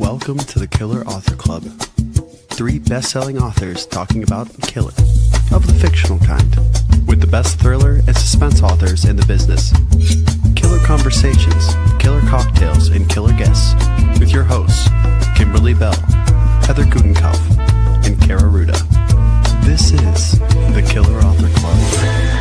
Welcome to the Killer Author Club. 3 best-selling authors talking about killer, of the fictional kind, with the best thriller and suspense authors in the business. Killer conversations, killer cocktails, and killer guests, with your hosts, Kimberly Bell, Heather Gutenkopf, and Kara Ruda. This is the Killer Author Club.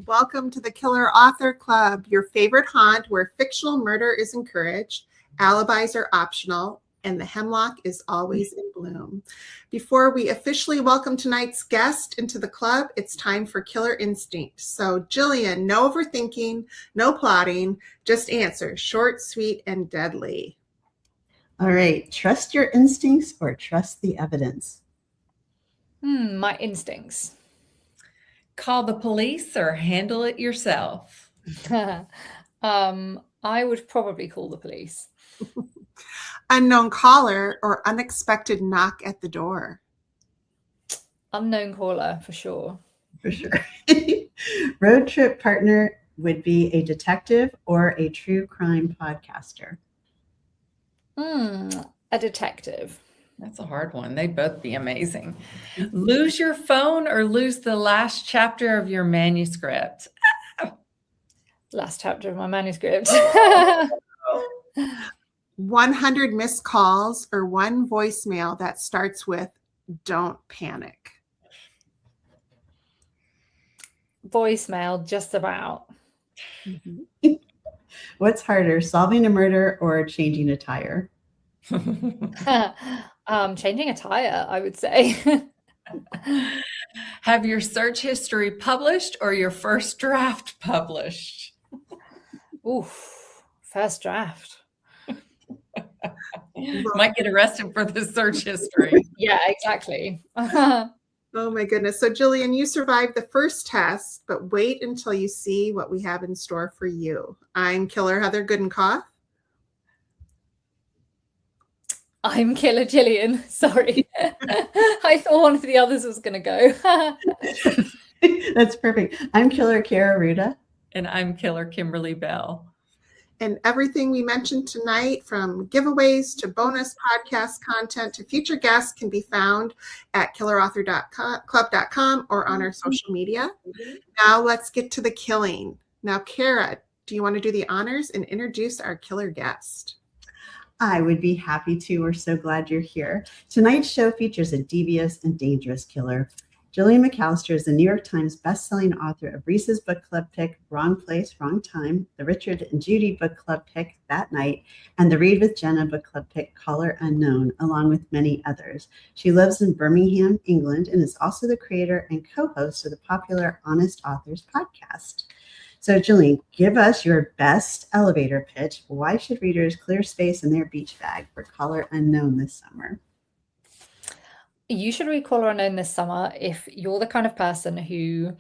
Welcome to the Killer Author Club, your favorite haunt where fictional murder is encouraged, alibis are optional, and the hemlock is always in bloom. Before we officially welcome tonight's guest into the club, it's time for Killer Instinct. So, Gillian, no overthinking, no plotting, just answer, short, sweet, and deadly. All right, trust your instincts or trust the evidence? My instincts. Call the police or handle it yourself? I would probably call the police. Unknown caller or unexpected knock at the door? Unknown caller, for sure. For sure. Road trip partner would be a detective or a true crime podcaster? A detective. That's a hard one. They'd both be amazing. Lose your phone or lose the last chapter of your manuscript? Last chapter of my manuscript. 100 missed calls or 1 voicemail that starts with "Don't panic"? Voicemail, just about. What's harder, solving a murder or changing a tire? Changing a tire, I would say. Have your search history published or your first draft published? Oof, first draft. Might get arrested for the search history. Yeah, exactly. Oh my goodness. So Gillian, you survived the first test, but wait until you see what we have in store for you. I'm Killer Heather Gutenkopf. I'm Killer Gillian. Sorry. I thought one of the others was going to go. That's perfect. I'm Killer Kara Ruda. And I'm Killer Kimberly Bell. And everything we mentioned tonight, from giveaways to bonus podcast content to future guests, can be found at killerauthor.club.com or on our social media. Now let's get to the killing. Now, Kara, do you want to do the honors and introduce our killer guest? I would be happy to. We're so glad you're here. Tonight's show features a devious and dangerous killer. Gillian McAllister is the New York Times bestselling author of Reese's Book Club pick, Wrong Place, Wrong Time, the Richard and Judy Book Club pick, That Night, and the Read with Jenna Book Club pick, Caller Unknown, along with many others. She lives in Birmingham, England, and is also the creator and co-host of the popular Honest Authors podcast. So, Gillian, give us your best elevator pitch. Why should readers clear space in their beach bag for Caller Unknown this summer? You should read Caller Unknown this summer if you're the kind of person who,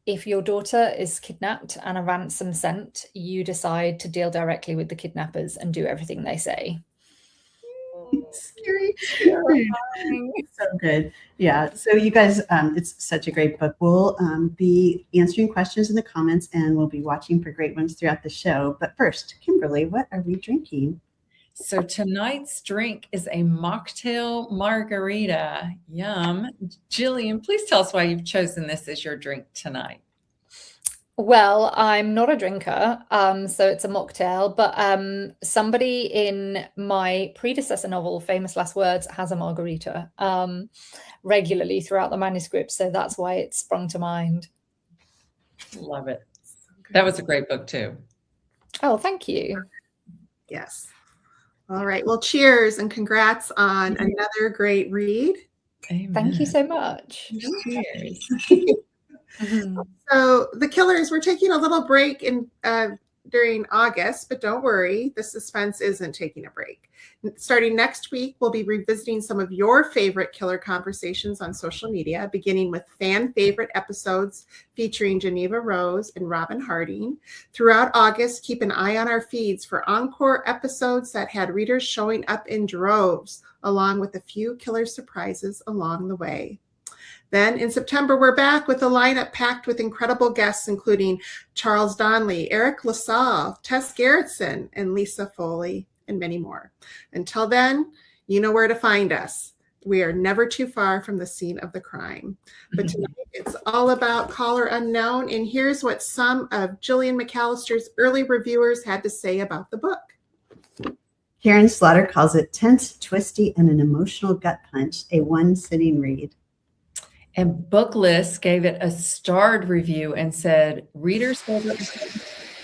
if your daughter is kidnapped and a ransom sent, you decide to deal directly with the kidnappers and do everything they say. Scary. So good. Yeah. So you guys, it's such a great book. We'll be answering questions in the comments and we'll be watching for great ones throughout the show. But first, Kimberly, what are we drinking? So tonight's drink is a mocktail margarita. Yum. Gillian, please tell us why you've chosen this as your drink tonight. Well, I'm not a drinker, so it's a mocktail, but somebody in my predecessor novel, Famous Last Words, has a margarita regularly throughout the manuscript, so that's why it sprung to mind. Love it. That was a great book too. Oh, thank you. Yes. All right. Well, cheers and congrats on another great read. Amen. Thank you so much. Cheers. So the Killers, we're taking a little break during August, but don't worry, the suspense isn't taking a break. Starting next week, we'll be revisiting some of your favorite killer conversations on social media, beginning with fan favorite episodes featuring Geneva Rose and Robin Harding. Throughout August, keep an eye on our feeds for encore episodes that had readers showing up in droves, along with a few killer surprises along the way. Then in September, we're back with a lineup packed with incredible guests, including Charles Donnelly, Eric LaSalle, Tess Gerritsen, and Lisa Foley, and many more. Until then, you know where to find us. We are never too far from the scene of the crime. But tonight, it's all about Caller Unknown, and here's what some of Gillian McAllister's early reviewers had to say about the book. Karen Slaughter calls it tense, twisty, and an emotional gut punch, a one-sitting read. And Booklist gave it a starred review and said, readers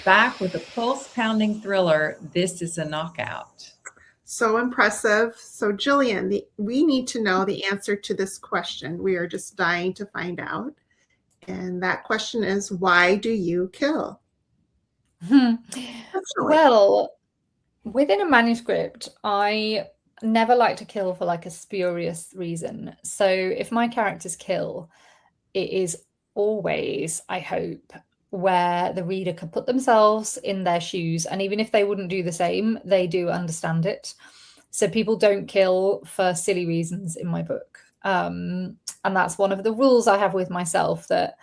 back with a pulse-pounding thriller. This is a knockout. So impressive. So Gillian, we need to know the answer to this question. We are just dying to find out. And that question is, why do you kill? Well, within a manuscript, I never like to kill for like a spurious reason. So if my characters kill, it is always, I hope, where the reader can put themselves in their shoes. And even if they wouldn't do the same, they do understand it. So people don't kill for silly reasons in my book. And that's one of the rules I have with myself, that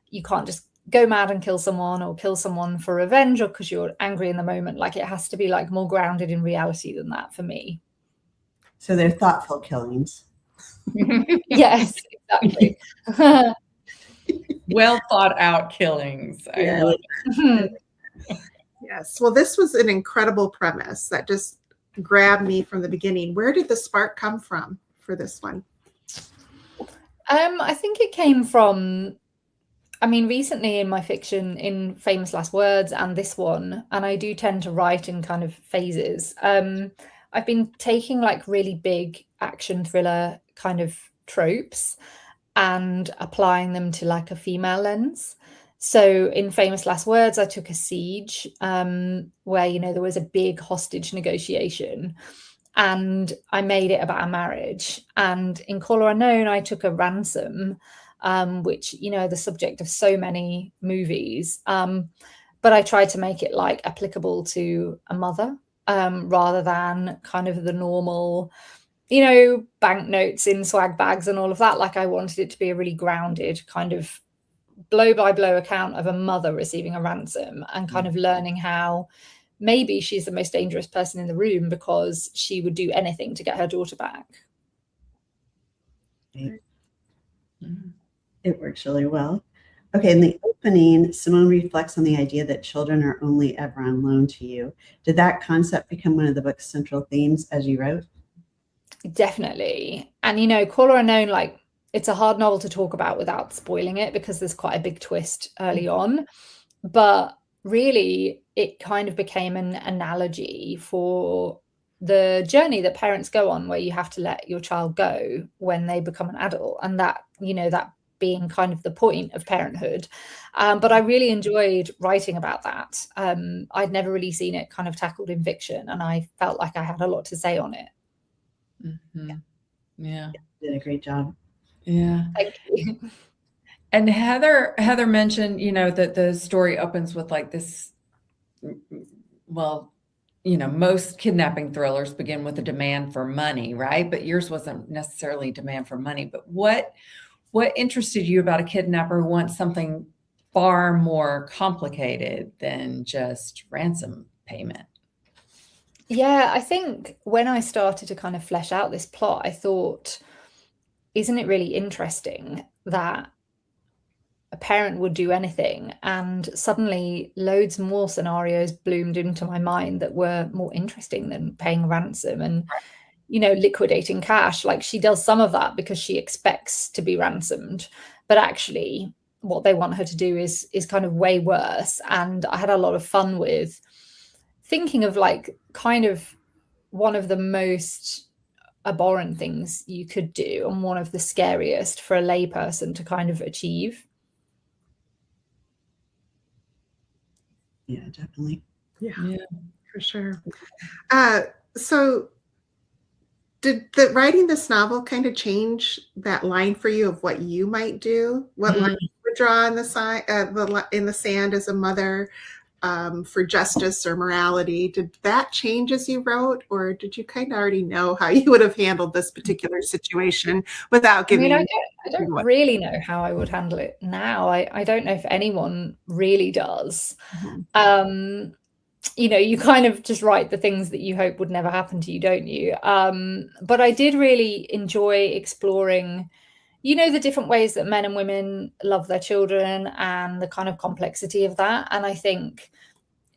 you can't just go mad and kill someone, or kill someone for revenge, or because you're angry in the moment. Like, it has to be like more grounded in reality than that for me. So they're thoughtful killings. Yes, exactly. Well thought out killings. I love it. Yes. Well, this was an incredible premise that just grabbed me from the beginning. Where did the spark come from for this one? I think it came from, I mean, recently in my fiction, in Famous Last Words and this one, and I do tend to write in kind of phases. I've been taking like really big action thriller kind of tropes and applying them to like a female lens. So in Famous Last Words, I took a siege where, you know, there was a big hostage negotiation, and I made it about a marriage. And in Caller Unknown, I took a ransom, which, you know, the subject of so many movies. But I tried to make it like applicable to a mother, rather than kind of the normal, you know, banknotes in swag bags and all of that. Like, I wanted it to be a really grounded kind of blow by blow account of a mother receiving a ransom and kind of learning how maybe she's the most dangerous person in the room because she would do anything to get her daughter back. It works really well. Okay, in the opening, Simone reflects on the idea that children are only ever on loan to you. Did that concept become one of the book's central themes as you wrote? Definitely. And, you know, Caller Unknown, like, it's a hard novel to talk about without spoiling it because there's quite a big twist early on. But really, it kind of became an analogy for the journey that parents go on, where you have to let your child go when they become an adult. And that, you know, that being kind of the point of parenthood. But I really enjoyed writing about that. I'd never really seen it kind of tackled in fiction, and I felt like I had a lot to say on it. Mm-hmm. Yeah. You did a great job. Yeah. Thank you. And Heather mentioned, you know, that the story opens with like this, well, you know, most kidnapping thrillers begin with a demand for money, right? But yours wasn't necessarily demand for money. But what interested you about a kidnapper who wants something far more complicated than just ransom payment? Yeah, I think when I started to kind of flesh out this plot, I thought, isn't it really interesting that a parent would do anything? And suddenly loads more scenarios bloomed into my mind that were more interesting than paying ransom and, you know, liquidating cash. Like, she does some of that because she expects to be ransomed, but actually what they want her to do is kind of way worse. And I had a lot of fun with thinking of like kind of one of the most abhorrent things you could do and one of the scariest for a lay person to kind of achieve. Yeah, definitely. Yeah, for sure. So did writing this novel kind of change that line for you of what you might do? What line you would draw in the sand as a mother? for justice or morality. Did that change as you wrote, or did you kind of already know how you would have handled this particular situation without giving? I don't really know how I would handle it now. I don't know if anyone really does. Mhm. You kind of just write the things that you hope would never happen to you, don't you? But I did really enjoy exploring, the different ways that men and women love their children and the kind of complexity of that. And I think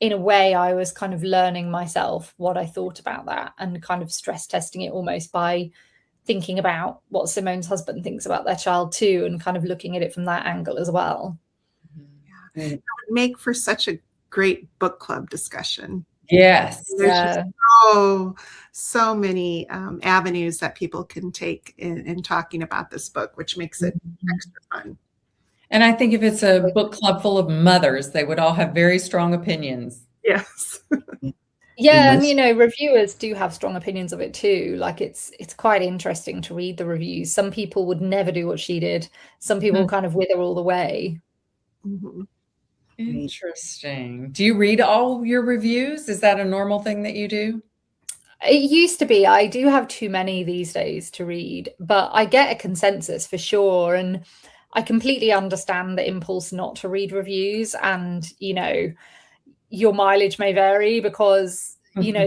in a way I was kind of learning myself what I thought about that and kind of stress testing it almost by thinking about what Simone's husband thinks about their child too, and kind of looking at it from that angle as well. Yeah. It would make for such a great book club discussion. Yes. There's just so many avenues that people can take in talking about this book, which makes it extra fun. And I think if it's a book club full of mothers, they would all have very strong opinions. Yes. Yeah, and reviewers do have strong opinions of it too. Like it's quite interesting to read the reviews. Some people would never do what she did. Some people kind of wither all the way. Mm-hmm. Interesting. Do you read all your reviews? Is that a normal thing that you do? It used to be. I do have too many these days to read, but I get a consensus for sure. And I completely understand the impulse not to read reviews. And, your mileage may vary because,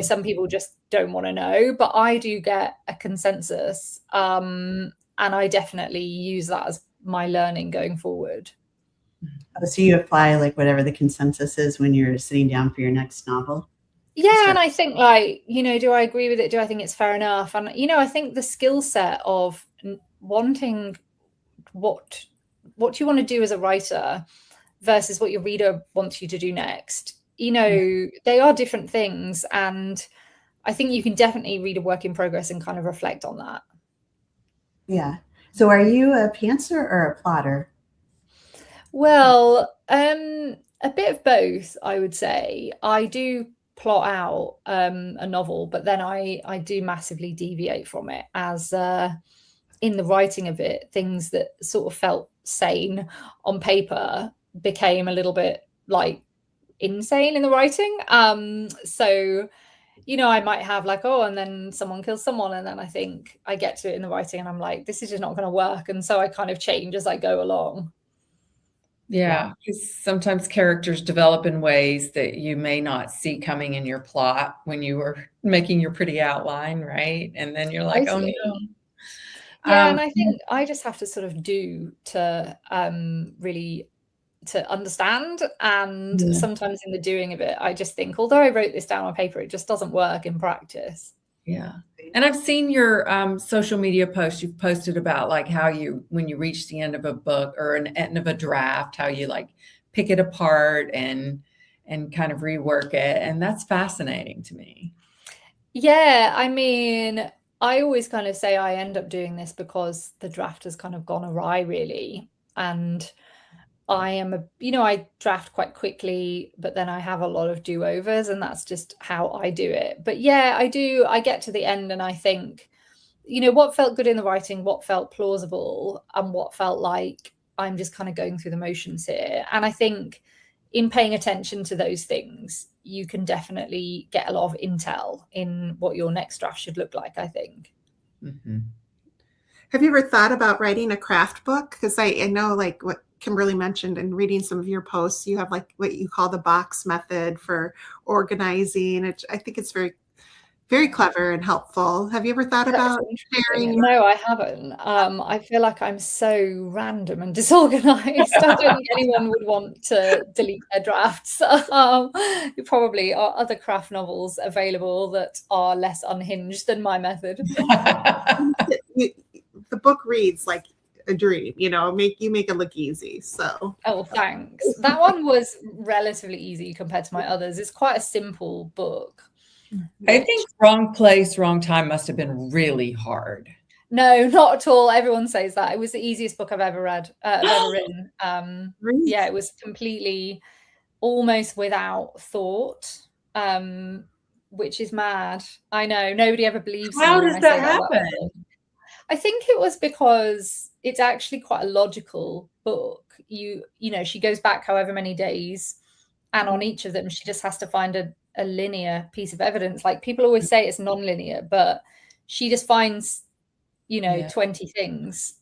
some people just don't want to know, but I do get a consensus. And I definitely use that as my learning going forward. So you apply like whatever the consensus is when you're sitting down for your next novel? Yeah, and I think do I agree with it? Do I think it's fair enough? And, I think the skill set of wanting what you want to do as a writer versus what your reader wants you to do next, they are different things. And I think you can definitely read a work in progress and kind of reflect on that. Yeah. So are you a pantser or a plotter? Well, a bit of both, I would say. I do plot out a novel, but then I do massively deviate from it as in the writing of it, things that sort of felt sane on paper became a little bit like insane in the writing. So I might have like, and then someone kills someone, and then I think I get to it in the writing and I'm like, this is just not going to work, and so I kind of change as I go along. Yeah, because sometimes characters develop in ways that you may not see coming in your plot when you were making your pretty outline, right? And then you're like, oh no. Yeah, and I think I just have to sort of do to really to understand. And sometimes in the doing of it, I just think, although I wrote this down on paper, it just doesn't work in practice. Yeah. And I've seen your social media posts. You've posted about like how when you reach the end of a book or an end of a draft, how you like pick it apart and kind of rework it. And that's fascinating to me. Yeah. I mean, I always kind of say I end up doing this because the draft has kind of gone awry, really. And I am I draft quite quickly, but then I have a lot of do-overs, and that's just how I do it. But yeah, I get to the end and I think, what felt good in the writing, what felt plausible, and what felt like I'm just kind of going through the motions here. And I think in paying attention to those things, you can definitely get a lot of intel in what your next draft should look like, I think. Mm-hmm. Have you ever thought about writing a craft book? Because I know like what Kimberly mentioned and reading some of your posts, you have like what you call the box method for organizing. I think it's very, very clever and helpful. Have you ever thought about sharing? No, I haven't. I feel like I'm so random and disorganized. I don't think anyone would want to delete their drafts. There probably are other craft novels available that are less unhinged than my method. The book reads like a dream, make it look easy. So thanks. That one was relatively easy compared to my others. It's quite a simple book. I think Wrong Place, Wrong Time must have been really hard. No, not at all. Everyone says that. It was the easiest book I've ever read, ever written. Really? Yeah, it was completely almost without thought, which is mad. I know, nobody ever believes me. How does that happen? I think it was because it's actually quite a logical book. She goes back however many days And on each of them, she just has to find a linear piece of evidence. Like people always say it's non-linear, but she just finds, 20 things.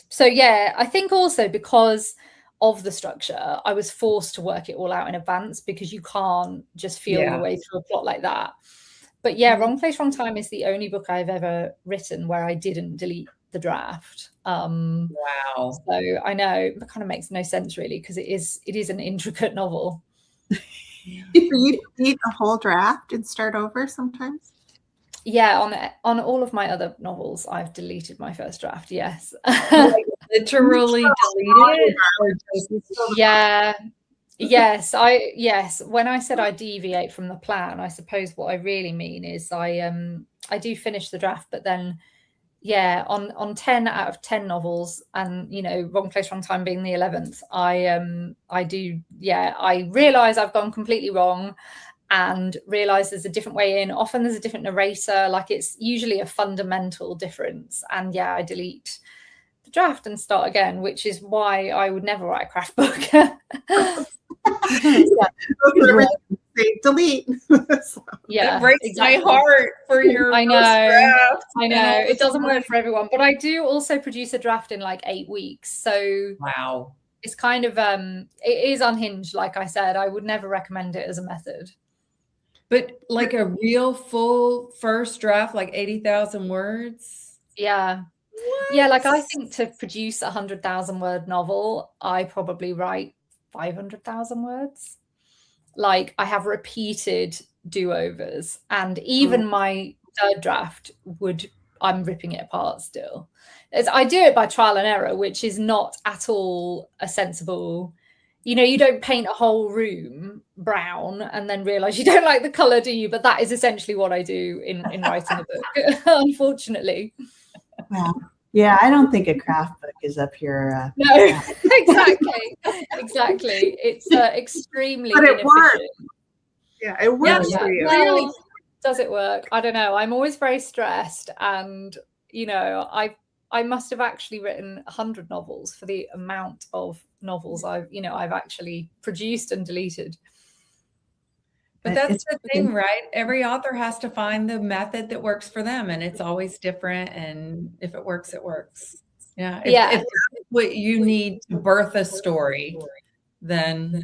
So yeah, I think also because of the structure, I was forced to work it all out in advance because you can't just feel your way through a plot like that. But yeah, Wrong Place, Wrong Time is the only book I've ever written where I didn't delete the draft. Wow. So I know it kind of makes no sense really, because it is an intricate novel. You delete a whole draft and start over sometimes? Yeah, on all of my other novels, I've deleted my first draft. Yes. Like literally deleted it? Yeah. Yes. When I said I deviate from the plan, I suppose what I really mean is I do finish the draft, but then on 10 out of 10 novels, and Wrong Place, Wrong Time being the 11th, I realize I've gone completely wrong and realize there's a different way in. Often there's a different narrator, like it's usually a fundamental difference, and I delete the draft and start again, which is why I would never write a craft book. Delete. It breaks my heart for your I know draft. I know it doesn't work for everyone, but I do also produce a draft in like 8 weeks, so wow, it's kind of it is unhinged. Like I said, I would never recommend it as a method. But like a real full first draft, like 80,000 words? Yeah. What? Yeah, like I think to produce 100,000 word novel, I probably write 500,000 words. Like I have repeated do-overs, and even my third draft I'm ripping it apart still. I do it by trial and error, which is not at all a sensible. You don't paint a whole room brown and then realize you don't like the color, do you? But that is essentially what I do in writing a book, unfortunately. Wow. Yeah, I don't think a craft book is up here. No, exactly. It's extremely inefficient. Works. Yeah, it works for you. Well, does it work? I don't know. I'm always very stressed, and I must have actually written 100 novels for the amount of novels I've actually produced and deleted. But that's the thing, right? Every author has to find the method that works for them, and it's always different. And if it works, it works. Yeah. If what you need to birth a story, then.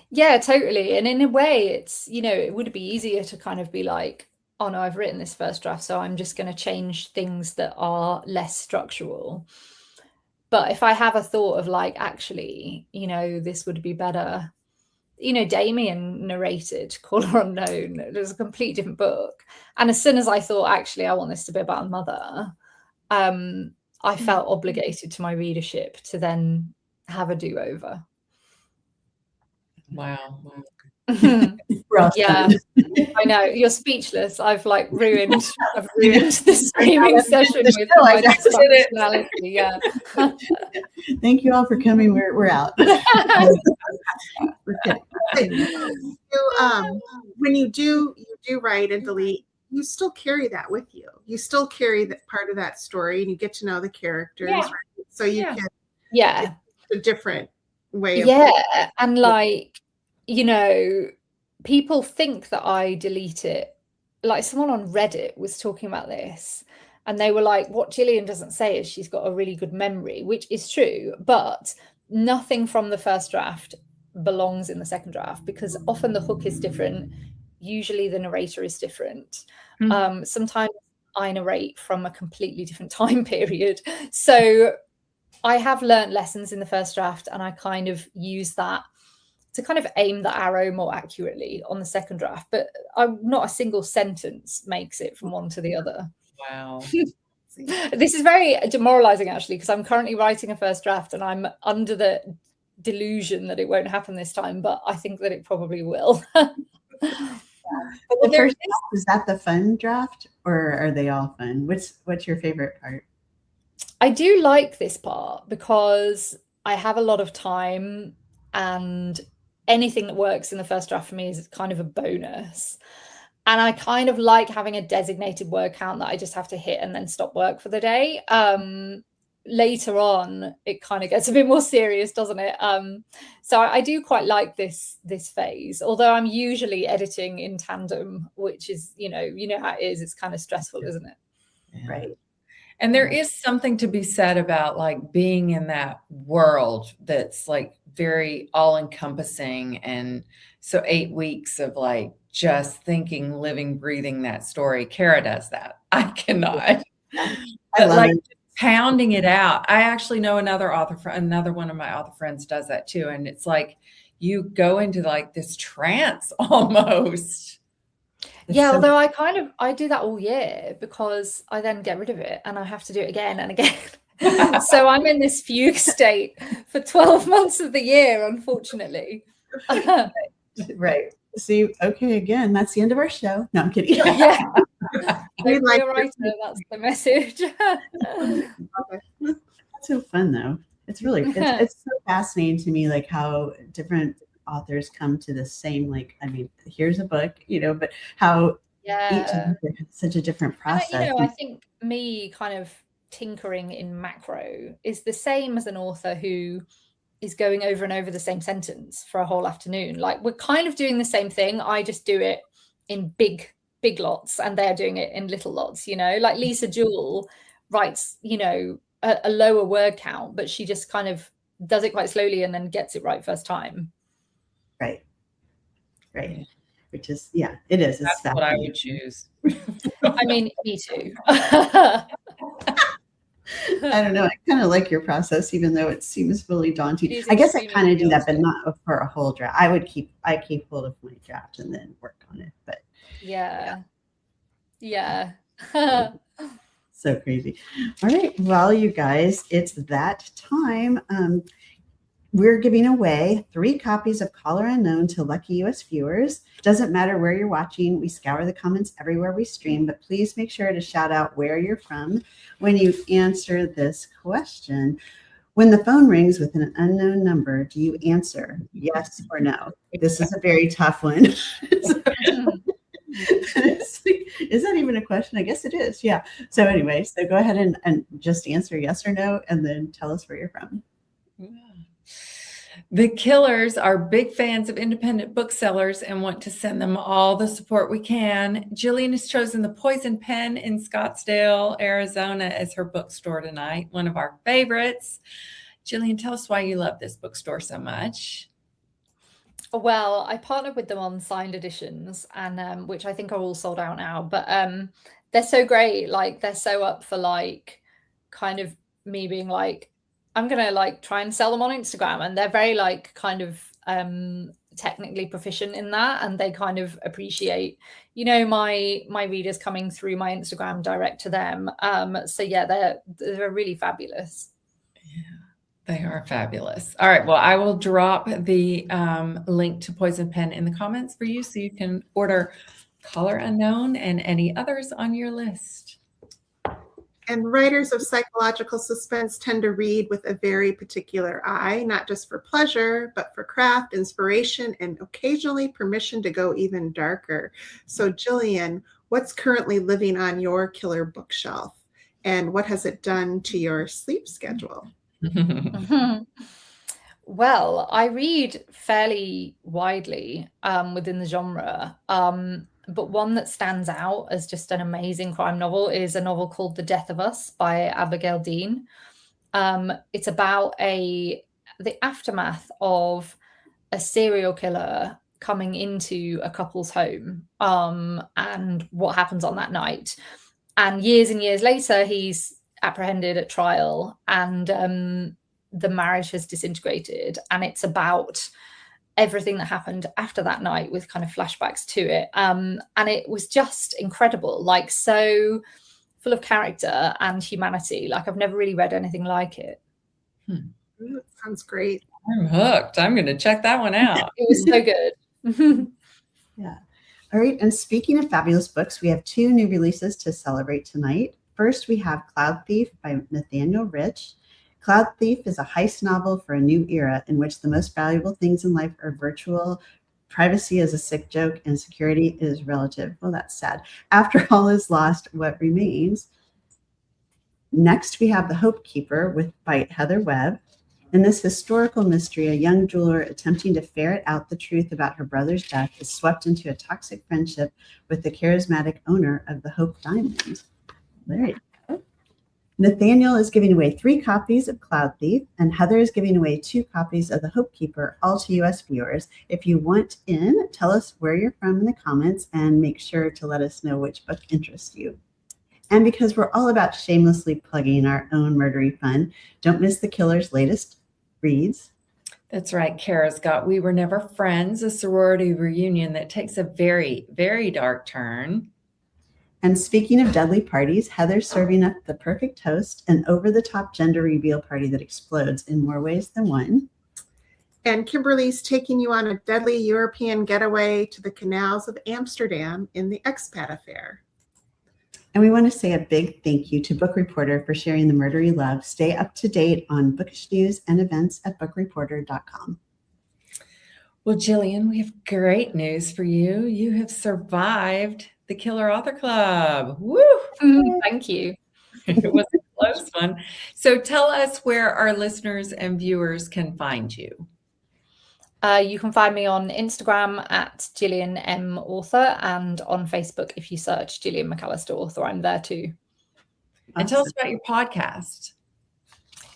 Yeah, totally. And in a way, it's, it would be easier to kind of be like, oh no, I've written this first draft, so I'm just going to change things that are less structural. But if I have a thought of like, actually, this would be better. Damien narrated Caller Unknown. It was a completely different book. And as soon as I thought, actually, I want this to be about a mother, I felt obligated to my readership to then have a do-over. Wow. Yeah, I know. You're speechless. I've ruined the streaming session with my personality. Yeah. Thank you all for coming. We're out. We're kidding. When you do write and delete, you still carry that with you. You still carry that part of that story, and you get to know the characters. Right? So you can. Yeah. It's a different way. And people think that I delete it. Like someone on Reddit was talking about this, and they were like, what Gillian doesn't say is she's got a really good memory, which is true, but nothing from the first draft belongs in the second draft because often the hook is different. Usually the narrator is different. Sometimes I narrate from a completely different time period. So I have learned lessons in the first draft, and I kind of use that to kind of aim the arrow more accurately on the second draft, but not a single sentence makes it from one to the other. Wow. This is very demoralizing actually, because I'm currently writing a first draft and I'm under the delusion that it won't happen this time, but I think that it probably will. But the first draft, is that the fun draft, or are they all fun? What's your favorite part? I do like this part because I have a lot of time, and anything that works in the first draft for me is kind of a bonus. And I kind of like having a designated word count that I just have to hit and then stop work for the day. later on it kind of gets a bit more serious, doesn't it? So I do quite like this phase, although I'm usually editing in tandem, which is, you know how it is. It's kind of stressful, isn't it? Yeah. Right. And there is something to be said about like being in that world that's like very all encompassing. And so 8 weeks of like just thinking, living, breathing that story. Kara does that. I cannot. I love like it. pounding it out. I actually know another one of my author friends does that too. And it's like you go into like this trance almost. Yeah, although I do that all year because I then get rid of it and I have to do it again and again. So I'm in this fugue state for 12 months of the year, unfortunately. Right. See, okay, again, that's the end of our show. No, I'm kidding. Yeah. We like writer, that's the message. That's so fun though. It's really it's so fascinating to me, like how different authors come to the same, like, I mean, here's a book, but how each author has such a different process. I think me kind of tinkering in macro is the same as an author who is going over and over the same sentence for a whole afternoon. Like, we're kind of doing the same thing. I just do it in big lots and they're doing it in little lots, like Lisa Jewell writes, a lower word count, but she just kind of does it quite slowly and then gets it right first time. Right. Which is, yeah, it is. That's what I would choose. I mean, me too. I don't know. I kind of like your process, even though it seems really daunting. I guess I kind of do that, but not for a whole draft. I keep hold of my draft and then work on it. But yeah. So crazy. All right. Well, you guys, it's that time. We're giving away 3 copies of Caller Unknown to lucky US viewers. Doesn't matter where you're watching. We scour the comments everywhere we stream, but please make sure to shout out where you're from when you answer this question. When the phone rings with an unknown number, do you answer yes or no? This is a very tough one. Is that even a question? I guess it is. Yeah. So anyway, so go ahead and just answer yes or no, and then tell us where you're from. The Killers are big fans of independent booksellers and want to send them all the support we can. Gillian has chosen the Poison Pen in Scottsdale, Arizona as her bookstore tonight, one of our favorites. Gillian, tell us why you love this bookstore so much. Well, I partnered with them on signed editions, and which I think are all sold out now, but they're so great. Like, they're so up for like kind of me being like, I'm gonna like try and sell them on Instagram, and they're very like kind of technically proficient in that, and they kind of appreciate my readers coming through my Instagram direct to them. So yeah, they're really fabulous. Yeah, they are fabulous. All right, well, I will drop the link to Poison Pen in the comments for you, so you can order Caller Unknown and any others on your list. And writers of psychological suspense tend to read with a very particular eye, not just for pleasure, but for craft, inspiration, and occasionally permission to go even darker. So, Gillian, what's currently living on your killer bookshelf, and what has it done to your sleep schedule? Well, I read fairly widely within the genre. But one that stands out as just an amazing crime novel is a novel called The Death of Us by Abigail Dean. It's about the aftermath of a serial killer coming into a couple's home and what happens on that night. And years later, he's apprehended at trial, and the marriage has disintegrated. And it's about everything that happened after that night with kind of flashbacks to it. And it was just incredible, like so full of character and humanity. Like, I've never really read anything like it. That sounds great. I'm hooked. I'm going to check that one out. It was so good. Yeah. All right. And speaking of fabulous books, we have 2 new releases to celebrate tonight. First, we have Cloud Thief by Nathaniel Rich. Cloud Thief is a heist novel for a new era in which the most valuable things in life are virtual, privacy is a sick joke, and security is relative. Well, that's sad. After all is lost, what remains? Next, we have The Hope Keeper by Heather Webb. In this historical mystery, a young jeweler attempting to ferret out the truth about her brother's death is swept into a toxic friendship with the charismatic owner of the Hope Diamond. There you go. Nathaniel is giving away 3 copies of Cloud Thief, and Heather is giving away 2 copies of The Hope Keeper, all to U.S. viewers. If you want in, tell us where you're from in the comments and make sure to let us know which book interests you. And because we're all about shamelessly plugging our own murdery fun, don't miss the Killer's latest reads. That's right. Kara's got We Were Never Friends, a sorority reunion that takes a very, very dark turn. And speaking of deadly parties, Heather's serving up the perfect host, an over-the-top gender reveal party that explodes in more ways than one. And Kimberly's taking you on a deadly European getaway to the canals of Amsterdam in the expat affair. And we want to say a big thank you to Book Reporter for sharing the murdery love. Stay up to date on bookish news and events at bookreporter.com. Well, Gillian, we have great news for you. You have survived the Killer Author Club. Woo! Thank you. It was a close one. So tell us where our listeners and viewers can find you. You can find me on Instagram at Gillian M Author, and on Facebook, if you search Gillian McAllister Author, I'm there too. And tell us about your podcast.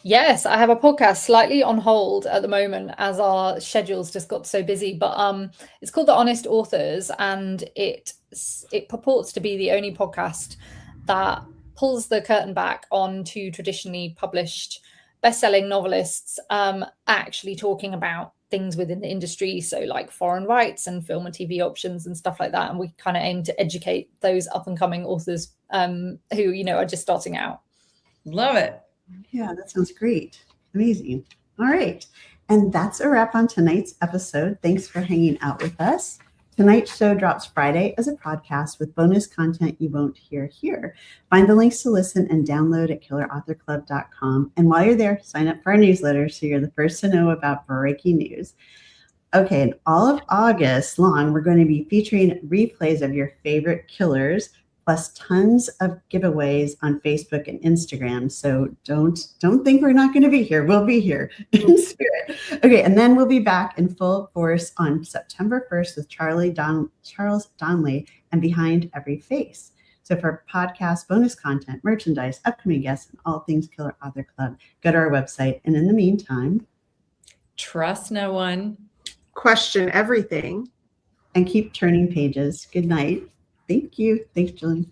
Yes, I have a podcast slightly on hold at the moment as our schedules just got so busy, but it's called The Honest Authors, and it purports to be the only podcast that pulls the curtain back onto traditionally published best-selling novelists actually talking about things within the industry, so like foreign rights and film and TV options and stuff like that. And we kind of aim to educate those up-and-coming authors who, are just starting out. Love it. Yeah, that sounds great. Amazing. All right. And that's a wrap on tonight's episode. Thanks for hanging out with us. Tonight's show drops Friday as a podcast with bonus content you won't hear here. Find the links to listen and download at killerauthorclub.com. And while you're there, sign up for our newsletter so you're the first to know about breaking news. Okay, and all of August long, we're going to be featuring replays of your favorite killers, plus tons of giveaways on Facebook and Instagram. So don't think we're not going to be here. We'll be here in spirit. Okay, and then we'll be back in full force on September 1st with Charles Donnelly and Behind Every Face. So for podcast, bonus content, merchandise, upcoming guests, and all things Killer Author Club, go to our website. And in the meantime, trust no one. Question everything. And keep turning pages. Good night. Thank you. Thanks, Gillian.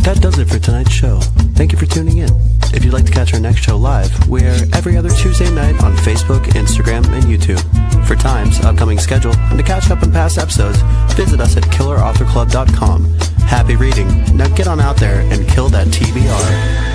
That does it for tonight's show. Thank you for tuning in. If you'd like to catch our next show live, we're every other Tuesday night on Facebook, Instagram, and YouTube. For times, upcoming schedule, and to catch up on past episodes, visit us at killerauthorclub.com. Happy reading. Now get on out there and kill that TBR.